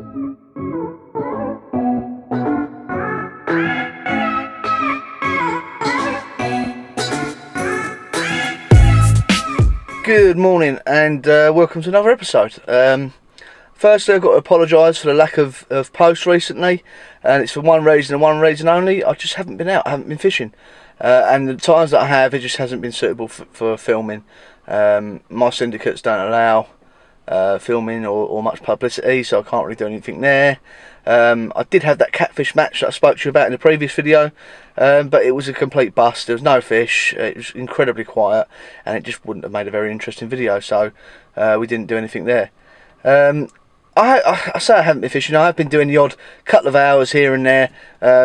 Good morning and welcome to another episode. Firstly, I've got to apologise for the lack of posts recently, and it's for one reason and one reason only. I just haven't been out, I haven't been fishing, and the times that I have, it just hasn't been suitable for filming. My syndicates don't allow filming or much publicity, so I can't really do anything there. I did have that catfish match that I spoke to you about in the previous video, but it was a complete bust. There was no fish, it was incredibly quiet, and it just wouldn't have made a very interesting video, so we didn't do anything there. I say I haven't been fishing. I have been doing the odd couple of hours here and there,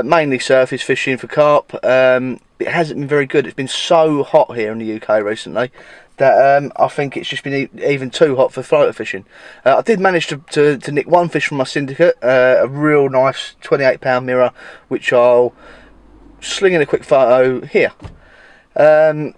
mainly surface fishing for carp. It hasn't been very good. It's been so hot here in the UK recently that I think it's just been even too hot for floater fishing. I did manage to nick one fish from my syndicate, a real nice 28-pound mirror, which I'll sling in a quick photo here. But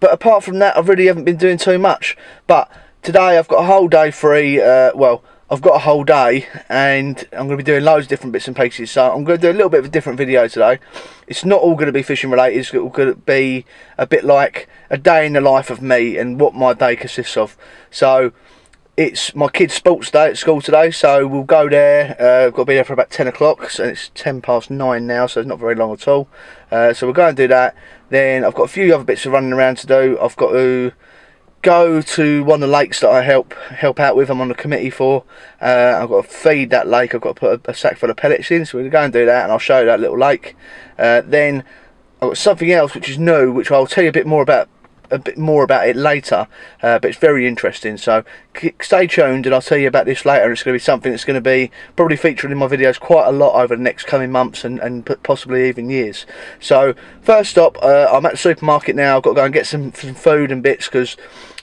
apart from that, I really haven't been doing too much. But today I've got a whole day free. Well, I've got a whole day, and I'm going to be doing loads of different bits and pieces. So I'm going to do a little bit of a different video today. It's not all going to be fishing related. It's going to be a bit like a day in the life of me and what my day consists of. So it's my kids' sports day at school today, so we'll go there. I've got to be there for about 10 o'clock, so it's 9:10 now, so it's not very long at all. So we'll go and do that. Then I've got a few other bits of running around to do. I've got to go to one of the lakes that I help out with. I'm on the committee for. I've got to feed that lake. I've got to put a sack full of pellets in, so we're going to go and do that, and I'll show you that little lake. Then I've got something else which is new, which I'll tell you a bit more about it later, but it's very interesting, so stay tuned and I'll tell you about this later. It's going to be something that's going to be probably featured in my videos quite a lot over the next coming months and possibly even years. So first stop, I'm at the supermarket now. I've got to go and get some food and bits, because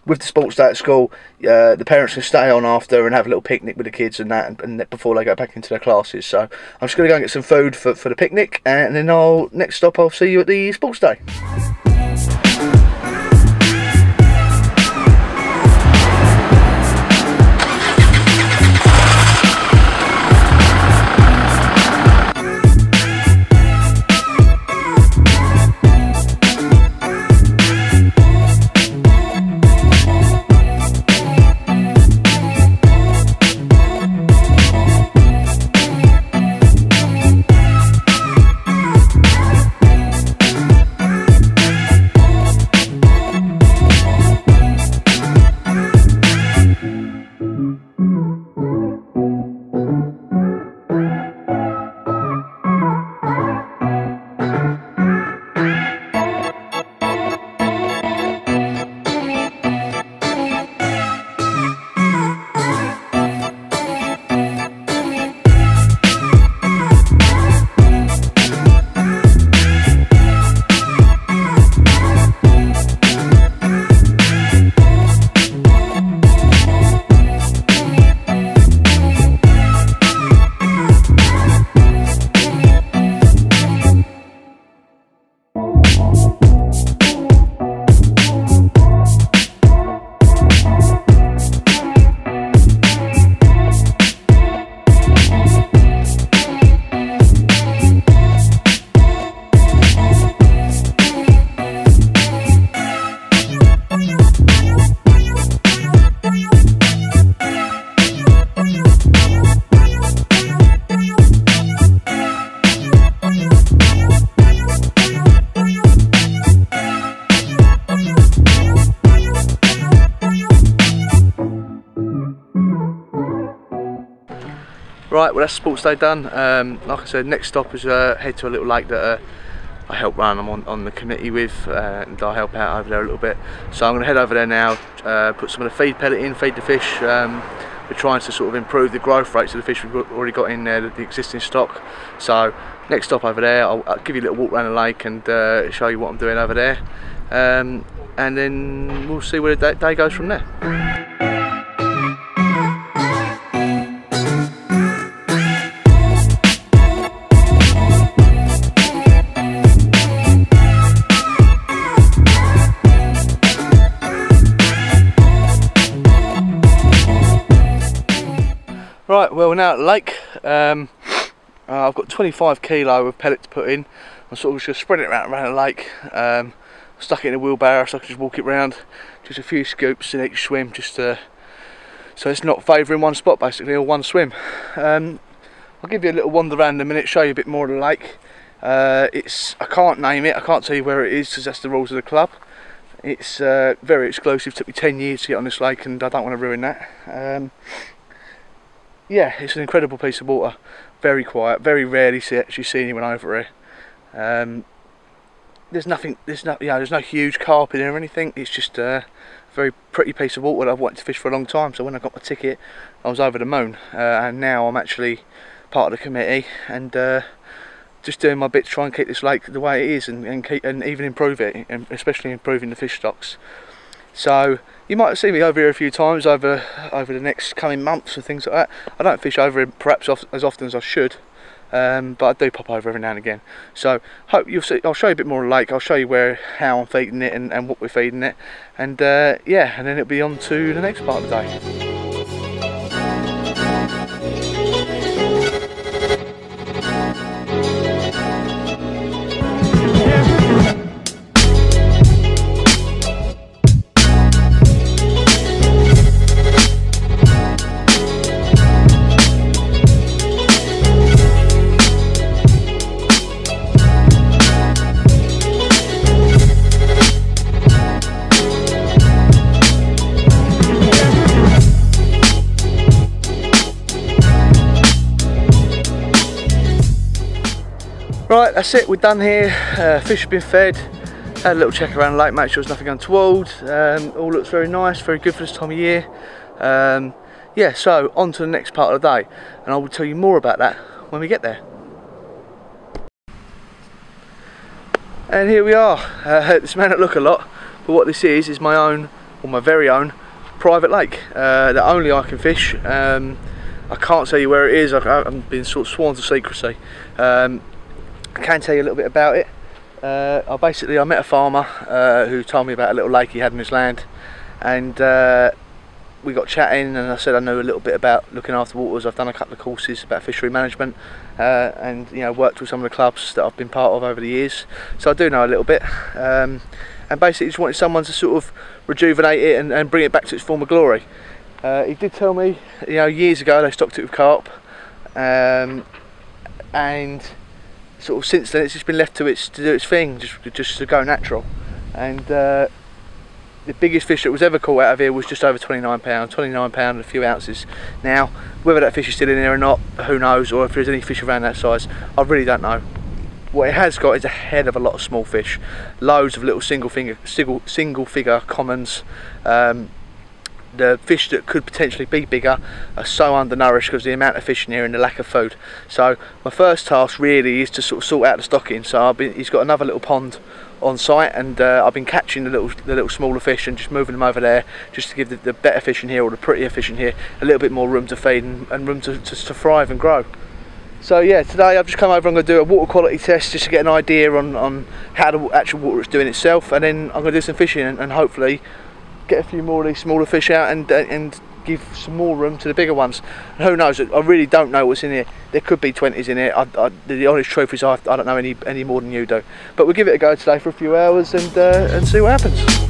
with the sports day at school, the parents can stay on after and have a little picnic with the kids and that, and before they go back into their classes. So I'm just going to go and get some food for the picnic, and then next stop I'll see you at the sports day. Right, well that's sports day done. Like I said, next stop is head to a little lake that I help run. I'm on the committee with, and I help out over there a little bit. So I'm going to head over there now, put some of the feed pellet in, feed the fish. We're trying to sort of improve the growth rates of the fish we've already got in there, the existing stock. So next stop over there, I'll give you a little walk around the lake and show you what I'm doing over there. And then we'll see where the day goes from there. Right, well, we're now at the lake. I've got 25 kilo of pellet to put in. I'm sort of just going to spread it around the lake. Stuck it in a wheelbarrow so I can just walk it round. Just a few scoops in each swim, just so it's not favouring one spot basically, or one swim. I'll give you a little wander around in a minute, show you a bit more of the lake. I can't name it, I can't tell you where it is because that's the rules of the club. It's very exclusive, it took me 10 years to get on this lake and I don't want to ruin that. Yeah, it's an incredible piece of water, very quiet, very rarely actually see anyone over here. There's no huge carp in there or anything. It's just a very pretty piece of water that I've wanted to fish for a long time. So when I got my ticket, I was over the moon, and now I'm actually part of the committee and just doing my bit to try and keep this lake the way it is, and even improve it, and especially improving the fish stocks. So you might see me over here a few times over the next coming months and things like that. I don't fish over here perhaps as often as I should. But I do pop over every now and again. So hope you'll see. I'll show you a bit more of the lake. I'll show you how I'm feeding it and what we're feeding it, and yeah, and then it'll be on to the next part of the day. Right, that's it, we're done here. Fish have been fed, had a little check around the lake, make sure there's nothing untoward. All looks very nice, very good for this time of year. Yeah, so on to the next part of the day, and I will tell you more about that when we get there. And here we are. This may not look a lot, but what this is my own, or my very own, private lake that only I can fish. I can't tell you where it is. I've been sort of sworn to secrecy. I can tell you a little bit about it. I met a farmer who told me about a little lake he had in his land, and we got chatting, and I said I knew a little bit about looking after waters. I've done a couple of courses about fishery management, and worked with some of the clubs that I've been part of over the years, so I do know a little bit. And basically just wanted someone to sort of rejuvenate it and bring it back to its former glory. He did tell me, years ago they stocked it with carp, and sort of since then it's just been left to do its thing, just to go natural. And the biggest fish that was ever caught out of here was just over 29 and a few ounces. Now, whether that fish is still in there or not, who knows, or if there's any fish around that size, I really don't know. What it has got is a hell of a lot of small fish, loads of little single figure commons. The fish that could potentially be bigger are so undernourished because of the amount of fish in here and the lack of food. So my first task really is to sort of sort out the stocking. So he's got another little pond on site, and I've been catching the little smaller fish and just moving them over there, just to give the better fish in here, or the prettier fish in here, a little bit more room to feed and room to thrive and grow. So yeah, today I've just come over. I'm going to do a water quality test just to get an idea on how the actual water is doing itself, and then I'm going to do some fishing and hopefully get a few more of these smaller fish out and give some more room to the bigger ones. And who knows, I really don't know what's in here. There could be 20s in here. The honest truth is I don't know any more than you do. But we'll give it a go today for a few hours and see what happens.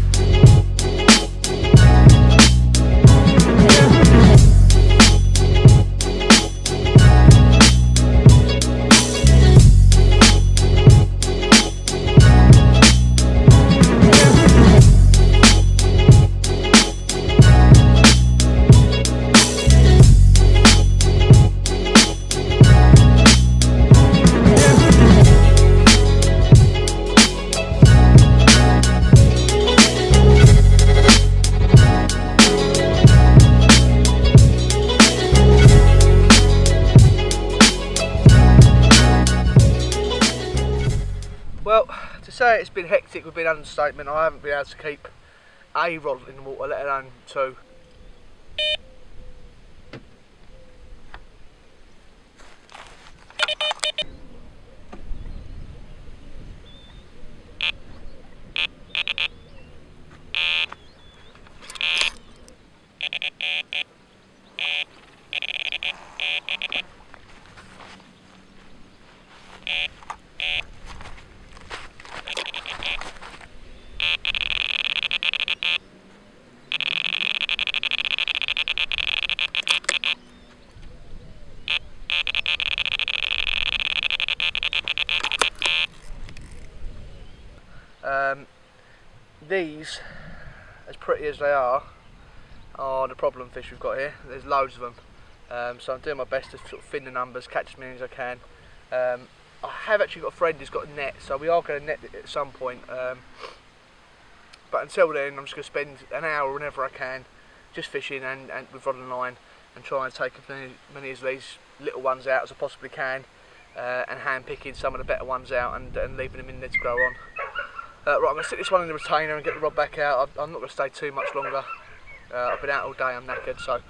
Well, to say it's been hectic would be an understatement. I haven't been able to keep a rod in the water, let alone two. these, as pretty as they are the problem fish we've got here. There's loads of them, so I'm doing my best to sort of thin the numbers, catch as many as I can. I have actually got a friend who's got a net, so we are going to net it at some point, but until then I'm just going to spend an hour whenever I can just fishing and with rod and line, and try and take as many of these little ones out as I possibly can, and hand picking some of the better ones out and leaving them in there to grow on. Right, I'm going to stick this one in the retainer and get the rod back out. I'm not going to stay too much longer. I've been out all day, I'm knackered, so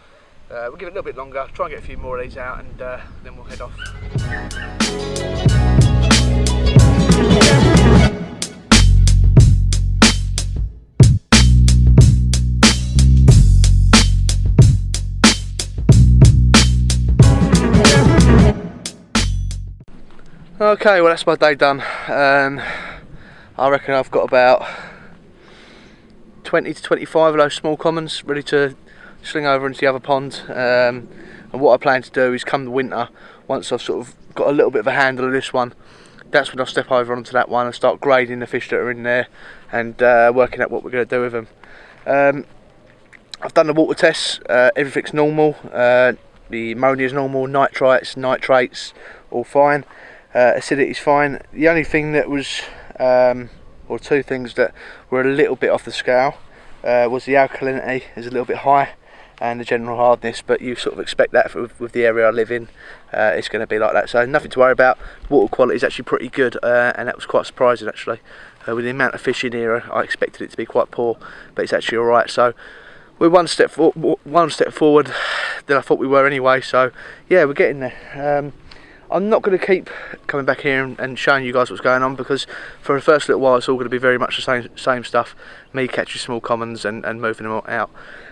we'll give it a little bit longer, try and get a few more of these out, and then we'll head off. Okay, well that's my day done. I reckon I've got about 20 to 25 of those small commons ready to sling over into the other pond, and what I plan to do is come the winter, once I've sort of got a little bit of a handle of this one, that's when I'll step over onto that one and start grading the fish that are in there and working out what we're going to do with them. I've done the water tests, everything's normal, the ammonia is normal, nitrites, nitrates, all fine, acidity's fine. The only thing that was or two things that were a little bit off the scale was the alkalinity is a little bit high, and the general hardness, but you sort of expect that with the area I live in. It's going to be like that, so nothing to worry about. Water quality is actually pretty good, and that was quite surprising actually. With the amount of fish in here, I expected it to be quite poor, but it's actually alright. So we're one step forward than I thought we were anyway, so yeah, we're getting there. I'm not going to keep coming back here and showing you guys what's going on, because for the first little while it's all going to be very much the same stuff, me catching small commons and moving them out.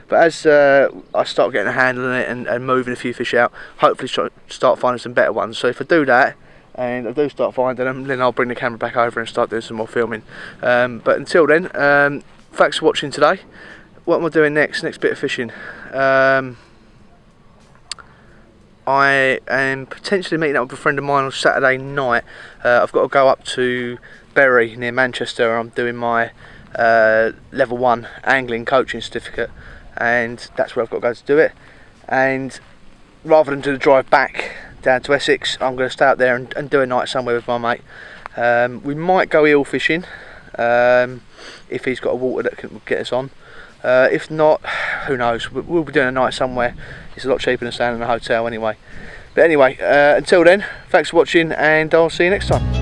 But as I start getting a handle on it and moving a few fish out, hopefully start finding some better ones. So if I do that and I do start finding them, then I'll bring the camera back over and start doing some more filming. But until then, thanks for watching today. What am I doing next bit of fishing? I am potentially meeting up with a friend of mine on Saturday night. I've got to go up to Bury near Manchester. I'm doing my level 1 angling coaching certificate, and that's where I've got to go to do it. And rather than do the drive back down to Essex, I'm going to stay out there and do a night somewhere with my mate. We might go eel fishing if he's got a water that can get us on. If not, who knows, we'll be doing a night somewhere. It's a lot cheaper than staying in a hotel anyway. But anyway, until then, thanks for watching, and I'll see you next time.